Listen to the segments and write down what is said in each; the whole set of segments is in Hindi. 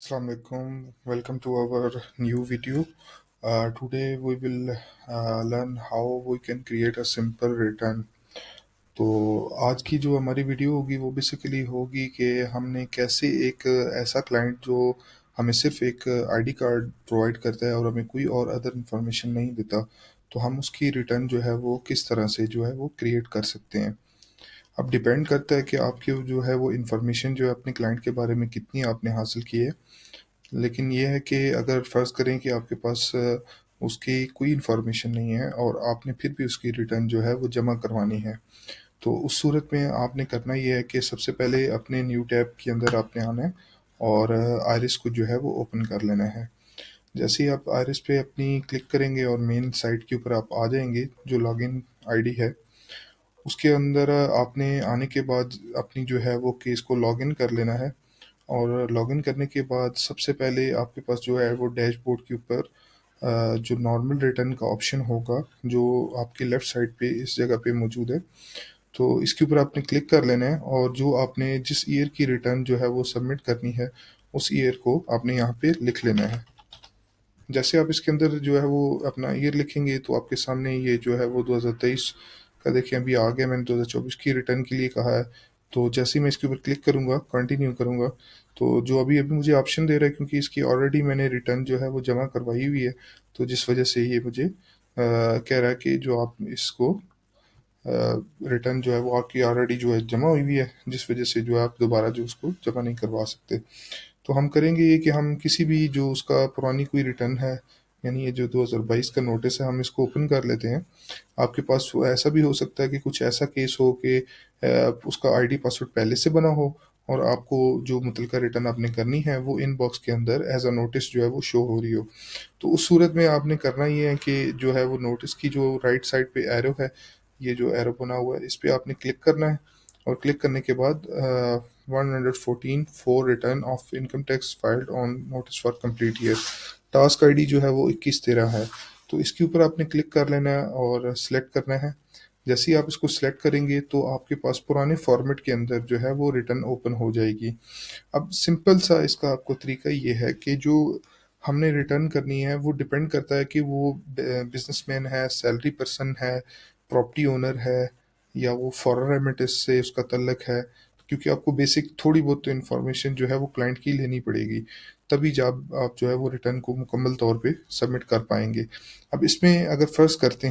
Assalamu alaikum. Welcome to our new video. Today we will learn how we can create a simple return. तो आज की जो हमारी वीडियो होगी वो बेसिकली होगी कि हमने कैसे एक ऐसा क्लाइंट जो हमें सिर्फ एक आईडी कार्ड प्रोवाइड करता है और हमें कोई और अदर इंफॉर्मेशन नहीं देता, तो हम उसकी रिटर्न जो है वो किस तरह से जो है वो क्रिएट कर सकते हैं। अब डिपेंड करता है कि आपकी जो है वो इन्फॉर्मेशन जो है अपने क्लाइंट के बारे में कितनी आपने हासिल की है। लेकिन ये है कि अगर फ़र्ज़ करें कि आपके पास उसकी कोई इन्फॉर्मेशन नहीं है और आपने फिर भी उसकी रिटर्न जो है वो जमा करवानी है, तो उस सूरत में आपने करना ये है कि सबसे पहले अपने न्यू टैब के अंदर आपने आना है और आइरिस को जो है वो ओपन कर लेना है। जैसे ही आप आइरिस पे अपनी क्लिक करेंगे और मेन साइट के ऊपर आप आ जाएँगे, जो लॉगिन आईडी है, उसके अंदर आपने आने के बाद अपनी जो है वो केस को लॉगिन कर लेना है। और लॉगिन करने के बाद सबसे पहले आपके पास जो है वो डैशबोर्ड के ऊपर जो नॉर्मल रिटर्न का ऑप्शन होगा, जो आपकी लेफ्ट साइड पे इस जगह पे मौजूद है, तो इसके ऊपर आपने क्लिक कर लेना है और जो आपने जिस ईयर की रिटर्न जो है वो सबमिट करनी है, उस ईयर को आपने यहाँ पे लिख लेना है। जैसे आप इसके अंदर जो है वो अपना ईयर लिखेंगे तो आपके सामने ये जो है वो 2023 का देखिए अभी आ गया, मैंने 2024 की रिटर्न के लिए कहा है। तो जैसे ही मैं इसके ऊपर क्लिक करूँगा, कंटिन्यू करूँगा, तो जो अभी-अभी मुझे ऑप्शन दे रहा है क्योंकि इसकी ऑलरेडी मैंने रिटर्न जो है वो जमा करवाई हुई है, तो जिस वजह से ये मुझे कह रहा है कि जो आप इसको रिटर्न जो है वो आपकी ऑलरेडी जो है जमा हुई हुई है, जिस वजह से जो है आप दोबारा जो उसको जमा नहीं करवा सकते। तो हम करेंगे ये कि हम किसी भी जो उसका पुरानी कोई रिटर्न है, यानी ये जो 2022 का नोटिस है, हम इसको ओपन कर लेते हैं। आपके पास वो ऐसा भी हो सकता है कि कुछ ऐसा केस हो कि उसका आईडी पासवर्ड पहले से बना हो और आपको जो मुतलका रिटर्न आपने करनी है वो इनबॉक्स के अंदर एज अ नोटिस जो है वो शो हो रही हो। तो उस सूरत में आपने करना ये है कि जो है वो नोटिस की जो राइट साइड पे एरो है, ये जो एरो बना हुआ है, इस पे आपने क्लिक करना है और क्लिक करने के बाद 114 for return of income tax filed on notice for complete year, task ID जो है वो 2113 है। तो इसके ऊपर आपने क्लिक कर लेना है और सिलेक्ट करना है। जैसे ही आप इसको सिलेक्ट करेंगे तो आपके पास पुराने फॉर्मेट के अंदर जो है वो रिटर्न ओपन हो जाएगी। अब सिंपल सा इसका आपको तरीका ये है कि जो हमने रिटर्न करनी है वो डिपेंड करता है कि वो बिजनेसमैन है, सैलरी पर्सन है, प्रॉपर्टी ओनर है, या वो फॉरेन रेमिटेंस से उसका तल्लक है, क्योंकि आपको बेसिक थोड़ी बहुत तो इन्फॉर्मेशन जो है वो क्लाइंट की लेनी पड़ेगी, तभी जब आप जो है वो रिटर्न को मुकम्मल तौर पे सबमिट कर पाएंगे। अब इसमें अगर फ़र्ज़ करते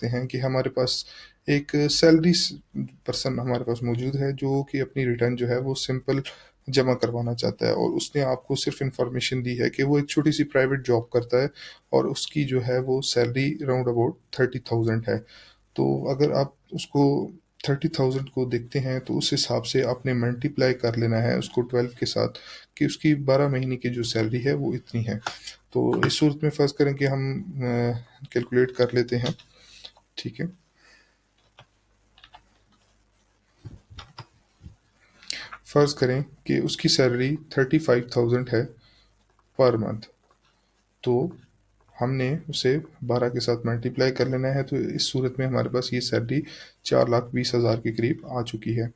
हैं कि हमारे पास एक सैलरी पर्सन हमारे पास मौजूद है जो कि अपनी रिटर्न जो है वो सिंपल जमा करवाना चाहता है और उसने आपको सिर्फ इन्फॉर्मेशन दी है कि वो एक छोटी सी प्राइवेट जॉब करता है और उसकी जो है वो सैलरी राउंड अबाउट 30,000 है। तो अगर आप उसको 30,000 को देखते हैं तो उस हिसाब से आपने मल्टीप्लाई कर लेना है उसको 12 के साथ, कि उसकी 12 महीने की जो सैलरी है वो इतनी है। तो इस सूरत में फ़र्ज़ करें कि हम कैलकुलेट कर लेते हैं। ठीक है। फ़र्ज़ करें कि उसकी सैलरी 35,000 है पर मंथ। तो हमने उसे 12 के साथ मल्टीप्लाई कर लेना है, तो इस सूरत में हमारे पास ये सैलरी 4,20,000 के करीब आ चुकी है।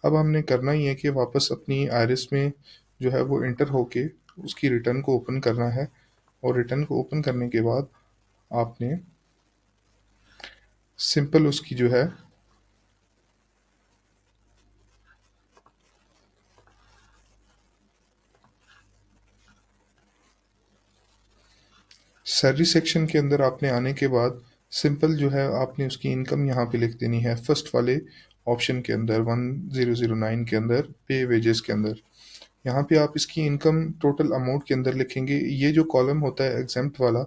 अब हमने करना ही है कि वापस अपनी आइरिस में जो है वो एंटर होके उसकी रिटर्न को ओपन करना है और रिटर्न को ओपन करने के बाद आपने सिंपल उसकी जो है सैलरी सेक्शन के अंदर आपने आने के बाद सिंपल जो है आपने उसकी इनकम यहाँ पे लिख देनी है फर्स्ट वाले ऑप्शन के अंदर 1009 के अंदर पे वेजेस के अंदर। यहाँ पे आप इसकी इनकम टोटल अमाउंट के अंदर लिखेंगे। ये जो कॉलम होता है एग्जेम्प्ट वाला,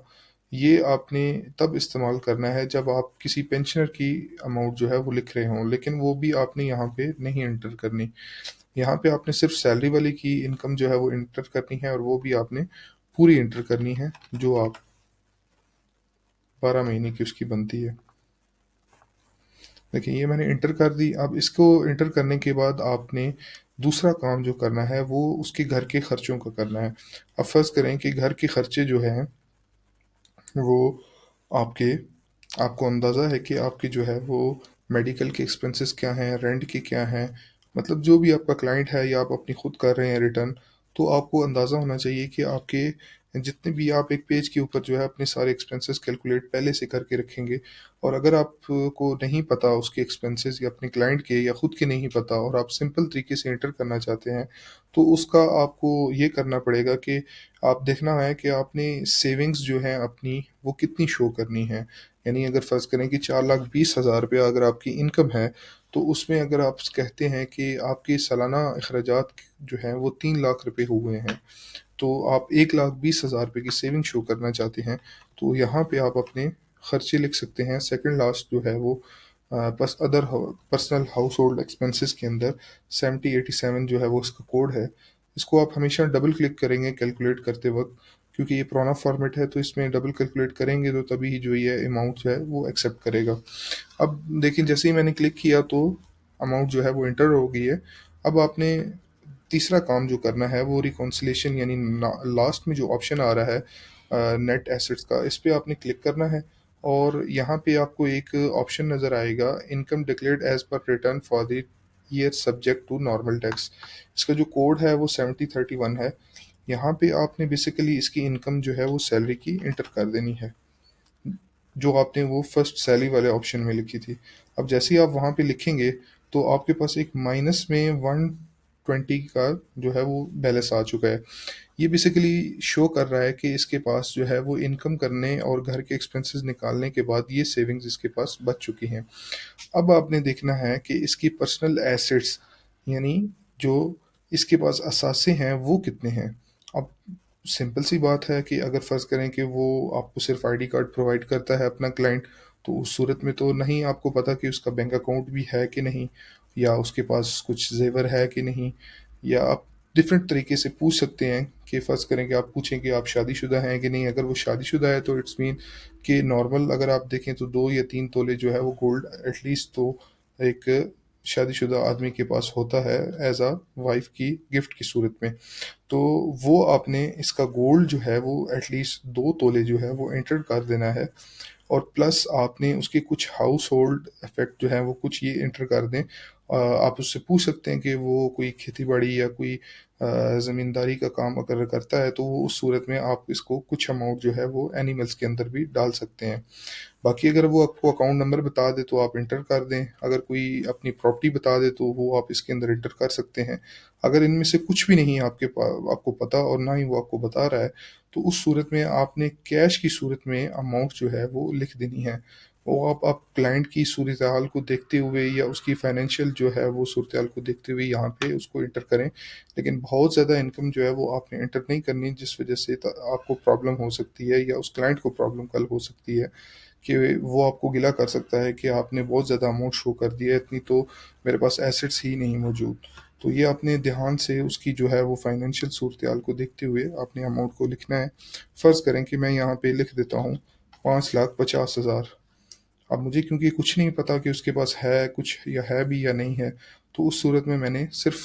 ये आपने तब इस्तेमाल करना है जब आप किसी पेंशनर की अमाउंट जो है वो लिख रहे हों, लेकिन वो भी आपने यहाँ पे नहीं एंटर करनी। यहाँ पे आपने सिर्फ सैलरी वाले की इनकम जो है वो एंटर करनी है और वो भी आपने पूरी एंटर करनी है जो आप 12 महीने की उसकी बनती है। देखिए ये मैंने एंटर कर दी। अब इसको एंटर करने के बाद आपने दूसरा काम जो करना है वो उसके घर के खर्चों का करना है। अब फ़र्ज़ करें कि घर के खर्चे जो हैं वो आपके आपको अंदाज़ा है कि आपके जो है वो मेडिकल के एक्सपेंसेस क्या हैं, रेंट के क्या हैं, मतलब जो भी आपका क्लाइंट है या आप अपनी खुद कर रहे हैं रिटर्न, तो आपको अंदाज़ा होना चाहिए कि आपके जितने भी आप एक पेज के ऊपर जो है अपने सारे एक्सपेंसेस कैलकुलेट पहले से करके रखेंगे। और अगर आपको नहीं पता उसके एक्सपेंसेस या अपने क्लाइंट के या खुद के नहीं पता और आप सिंपल तरीके से एंटर करना चाहते हैं, तो उसका आपको ये करना पड़ेगा कि आप देखना है कि आपने सेविंग्स जो है अपनी वो कितनी शो करनी है। यानी अगर फ़र्ज़ करें कि 4,20,000 अगर आपकी इनकम है, तो उसमें अगर आप कहते हैं कि आपके सालाना अखराजात जो हैं वो 3 लाख हुए हैं, तो आप 1,20,000 की सेविंग शो करना चाहते हैं, तो यहाँ पे आप अपने खर्चे लिख सकते हैं। सेकंड लास्ट जो है वो बस other personal house hold expenses के अंदर 7087 जो है वो इसका कोड है। इसको आप हमेशा डबल क्लिक करेंगे कैलकुलेट करते वक्त, क्योंकि ये पुराना फॉर्मेट है, तो इसमें डबल कैलकुलेट करेंगे तो तभी जो ये अमाउंट जो है वो एक्सेप्ट करेगा। अब देखिए, जैसे ही मैंने क्लिक किया तो अमाउंट जो है वो एंटर हो गई है। अब आपने तीसरा काम जो करना है वो रिकॉन्सिलेशन, यानी लास्ट में जो ऑप्शन आ रहा है नेट एसेट्स का, इस पे आपने क्लिक करना है। और यहाँ पे आपको एक ऑप्शन नज़र आएगा, income declared as per return for the year subject to normal tax. इसका जो कोड है वो 7031 है। यहाँ पे आपने बेसिकली इसकी इनकम जो है वो सैलरी की इंटर कर देनी है, जो आपने वो फर्स्ट सैलरी वाले ऑप्शन में लिखी थी। अब जैसे ही आप वहाँ पे लिखेंगे, तो आपके पास एक माइनस में 120 का जो है वो बैलेंस आ चुका है। ये बेसिकली शो कर रहा है कि इसके पास जो है वो इनकम करने और घर के एक्सपेंसेस निकालने के बाद ये सेविंग्स इसके पास बच चुकी हैं। अब आपने देखना है कि इसकी पर्सनल एसेट्स, यानी जो इसके पास असासे हैं वो कितने हैं। अब सिंपल सी बात है कि अगर फ़र्ज़ करें कि वो आपको सिर्फ आईडी कार्ड प्रोवाइड करता है अपना क्लाइंट, तो उस सूरत में तो नहीं आपको पता कि उसका बैंक अकाउंट भी है कि नहीं, या उसके पास कुछ ज़ेवर है कि नहीं। या आप डिफरेंट तरीके से पूछ सकते हैं कि फ़र्ज़ करें कि आप पूछें कि आप शादीशुदा हैं कि नहीं। अगर वो शादीशुदा है तो इट्स मीन कि नॉर्मल अगर आप देखें तो 2 या 3 तोले जो है वो गोल्ड एटलीस्ट तो एक शादीशुदा आदमी के पास होता है एज़ अ वाइफ़ की गिफ्ट की सूरत में। तो वो आपने इसका गोल्ड जो है वो एटलीस्ट 2 तोले जो है वो एंटर कर देना है। और प्लस आपने उसके कुछ हाउस होल्ड इफ़ेक्ट जो है वो कुछ ये एंटर कर दें। आप उससे पूछ सकते हैं कि वो कोई खेती-बाड़ी या कोई ज़मींदारी का काम अगर करता है, तो वो उस सूरत में आप इसको कुछ अमाउंट जो है वो एनिमल्स के अंदर भी डाल सकते हैं। बाकी अगर वो आपको अकाउंट नंबर बता दे तो आप एंटर कर दें, अगर कोई अपनी प्रॉपर्टी बता दे तो वो आप इसके अंदर एंटर कर सकते हैं। अगर इनमें से कुछ भी नहीं आपको पता और ना ही वो आपको बता रहा है, तो उस सूरत में आपने कैश की सूरत में अमाउंट जो है वो लिख देनी है। वो आप क्लाइंट की सूरत-हाल को देखते हुए या उसकी फाइनेंशियल जो है वो सूरत-हाल को देखते हुए यहाँ पे उसको एंटर करें। लेकिन बहुत ज़्यादा इनकम जो है वो आपने एंटर नहीं करनी, जिस वज़ह से आपको प्रॉब्लम हो सकती है या उस क्लाइंट को प्रॉब्लम कल हो सकती है कि वो आपको गिला कर सकता है कि आपने बहुत ज़्यादा अमाउंट शो कर दिया है, इतनी तो मेरे पास एसेट्स ही नहीं मौजूद। तो ये आपने ध्यान से उसकी जो है वो फाइनेंशियल सूरत-हाल को देखते हुए आपने अमाउंट को लिखना है। फ़र्ज़ करें कि मैं यहाँ पे लिख देता हूँ 5,50,000। अब मुझे क्योंकि कुछ नहीं पता कि उसके पास है कुछ या है भी या नहीं है, तो उस सूरत में मैंने सिर्फ़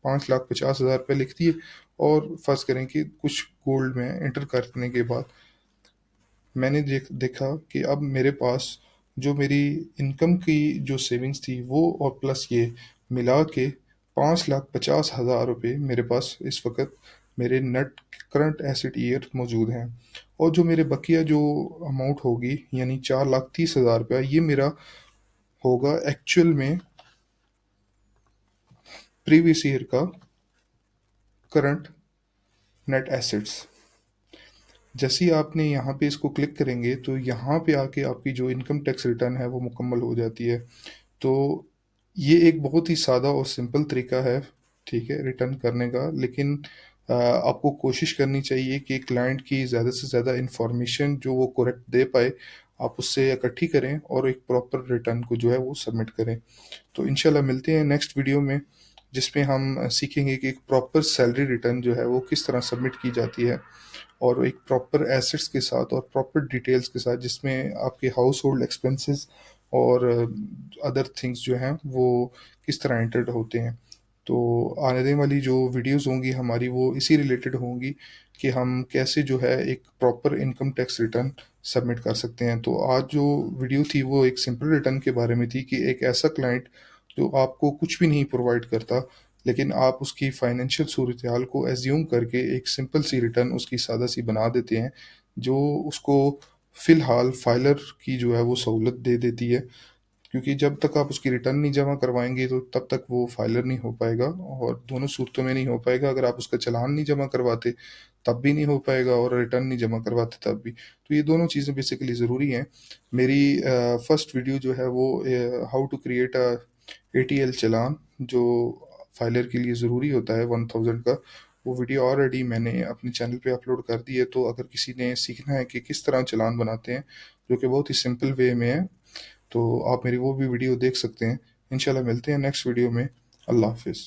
5,50,000 लिख दिए। और फ़र्ज़ करें कि कुछ गोल्ड में एंटर करने के बाद मैंने देखा कि अब मेरे पास जो मेरी इनकम की जो सेविंग्स थी वो और प्लस ये मिला के 5,50,000 मेरे पास इस वक़्त मेरे नेट करंट एसेट ईयर मौजूद हैं। और जो मेरे बकिया जो अमाउंट होगी, यानी 4,30,000 ये मेरा होगा एक्चुअल में प्रीवियस ईयर का करंट नेट एसेट्स। जैसे ही आपने यहाँ पे इसको क्लिक करेंगे, तो यहाँ पे आके आपकी जो इनकम टैक्स रिटर्न है वो मुकम्मल हो जाती है। तो ये एक बहुत ही सादा और सिंपल तरीका है, ठीक है, रिटर्न करने का। लेकिन आपको कोशिश करनी चाहिए कि क्लाइंट की ज़्यादा से ज़्यादा इन्फॉर्मेशन जो वो करेक्ट दे पाए, आप उससे इकट्ठी करें और एक प्रॉपर रिटर्न को जो है वो सबमिट करें। तो इंशाल्लाह मिलते हैं नेक्स्ट वीडियो में, जिसमें हम सीखेंगे कि एक प्रॉपर सैलरी रिटर्न जो है वो किस तरह सबमिट की जाती है, और एक प्रॉपर एसेट्स के साथ और प्रॉपर डिटेल्स के साथ, जिसमें आपके हाउस होल्ड एक्सपेंसेस और अदर थिंग्स जो हैं वो किस तरह एंटर्ड होते हैं। तो आने वाली जो वीडियोस होंगी हमारी वो इसी रिलेटेड होंगी कि हम कैसे जो है एक proper income tax return submit कर सकते हैं। तो आज जो वीडियो थी वो एक सिंपल रिटर्न के बारे में थी कि एक ऐसा क्लाइंट जो आपको कुछ भी नहीं प्रोवाइड करता, लेकिन आप उसकी फाइनेंशियल सूरत-हाल को एज़्यूम करके एक सिंपल सी रिटर्न उसकी सादा-सी बना देते हैं, जो उसको फ़िलहाल फाइलर की जो है वो सहूलत दे देती है। क्योंकि जब तक आप उसकी रिटर्न नहीं जमा करवाएँगे तो तब तक वो फाइलर नहीं हो पाएगा, और दोनों सूरतों में नहीं हो पाएगा। अगर आप उसका चालान नहीं जमा करवाते तब भी नहीं हो पाएगा, और रिटर्न नहीं जमा करवाते तब भी। तो ये दोनों चीज़ें बेसिकली ज़रूरी हैं। मेरी फर्स्ट वीडियो जो है वो how to create a ATL challan, जो फाइलर के लिए ज़रूरी होता है 1000 का, वो वीडियो ऑलरेडी मैंने अपने चैनल पे अपलोड कर दी है। तो अगर किसी ने सीखना है कि किस तरह चालान बनाते हैं, जो कि बहुत ही सिंपल वे में है, तो आप मेरी वो भी वीडियो देख सकते हैं। इंशाल्लाह मिलते हैं नेक्स्ट वीडियो में। अल्लाह हाफ़िज़।